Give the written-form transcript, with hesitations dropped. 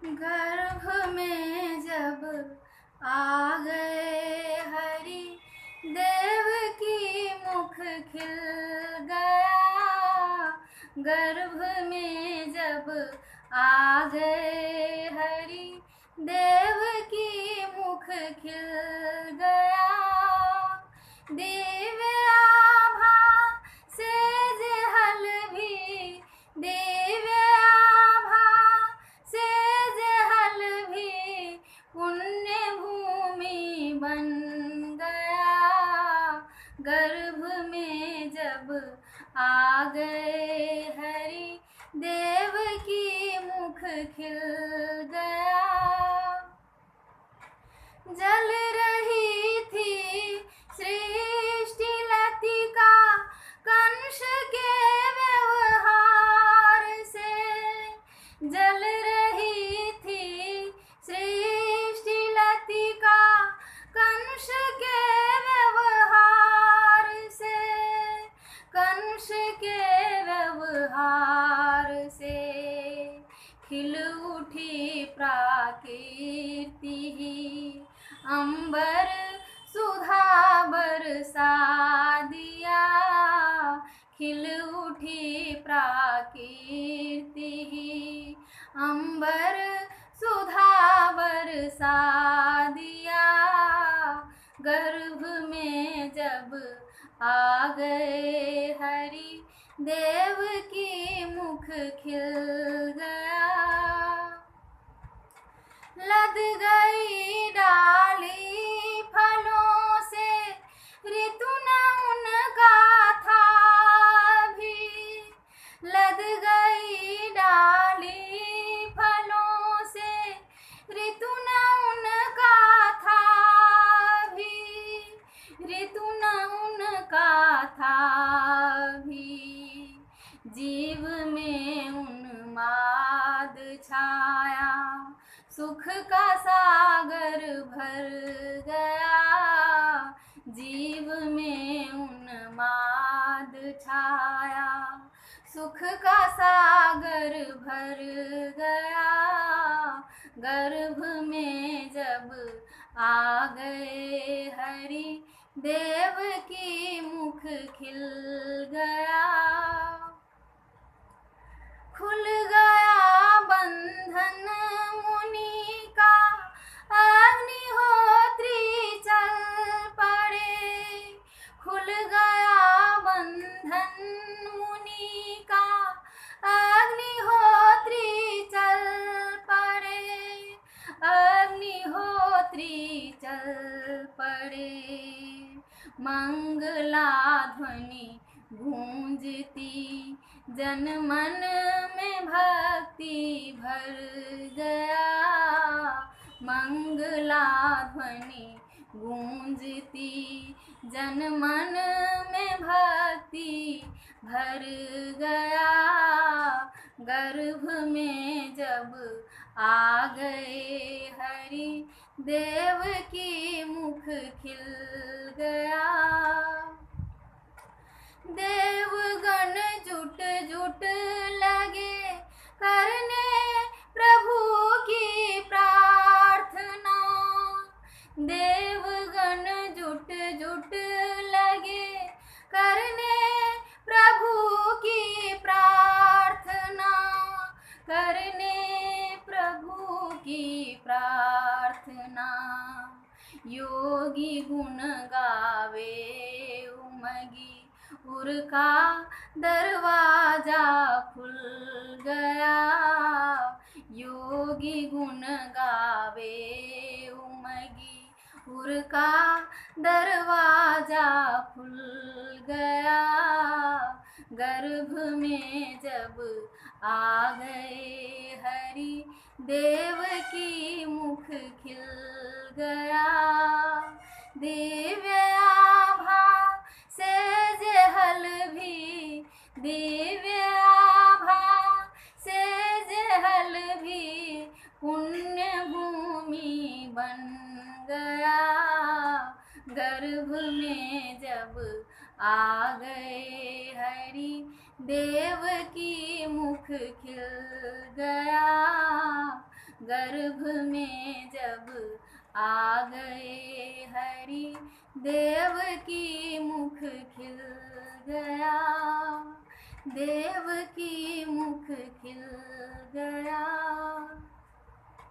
गर्भ में जब आ गए हरि, देव की मुख खिल गया। गर्भ में जब आ गए हरि, देव की मुख खिल गया। दिव्य आभा सेज हल भी, दिव्य आभा सेज हल भी, पुण्य भूमि बन गया। गर्भ में जब आ गए हरि, देव की मुख खिल गया। जल रही थी सृष्टि लतिका, कंस के व्यवहार से। जल रही थी सृष्टि लतिका, कंस के व्यवहार से। कंस के व्यवहार से खिल उठी प्राकृति, अंबर सुधा बरसा दिया। खिल उठी प्राकृति, अंबर सुधा बरसा दिया। गर्भ में जब आ गए हरि, देव की मुख खिल गया। लद गई डाली फलों से, ऋतु न उनका था भी। लद गई डाली फलों से, ऋतु न उनका था भी। ऋतु न उनका था भी। जीव में उन्माद छाया, सुख का सागर भर गया। जीव में उन्माद छाया, सुख का सागर भर गया। गर्भ में जब आ गए हरि, देव की मुख खिल गया। खुल गया बंधन मुनि का, अग्निहोत्री चल पड़े। खुल गया बंधन मुनि का, अग्निहोत्री चल पड़े। अग्निहोत्री चल पड़े। मंगला ध्वनि गूंजती, जन मन में भक्ति भर गया। मंगला ध्वनि गूंजती, जन मन में भक्ति भर गया। गर्भ में जब आ गए हरि, देव की मुख खिल गया। देवगण जुट जुट लगे करने प्रभु की प्रार्थना। देवगण जुट जुट लगे करने प्रभु की प्रार्थना। करने प्रभु की प्रार्थना। योगी गुण गावे उमगी, उर का दरवाजा खुल गया। योगी गुण गावे उमगी, उर का दरवाजा खुल गया। गर्भ में जब आ गए हरि, देव की मुख खिल गया। दिव्य आभा सेज हल भी, दिव्य आभा सेज हल भी, पुण्य भूमि बन गया। गर्भ में जब आ गए हरि, देव की मुख खिल गया। गर्भ में जब आ गए हरि, देव की मुख खिल गया, देव की मुख खिल गया।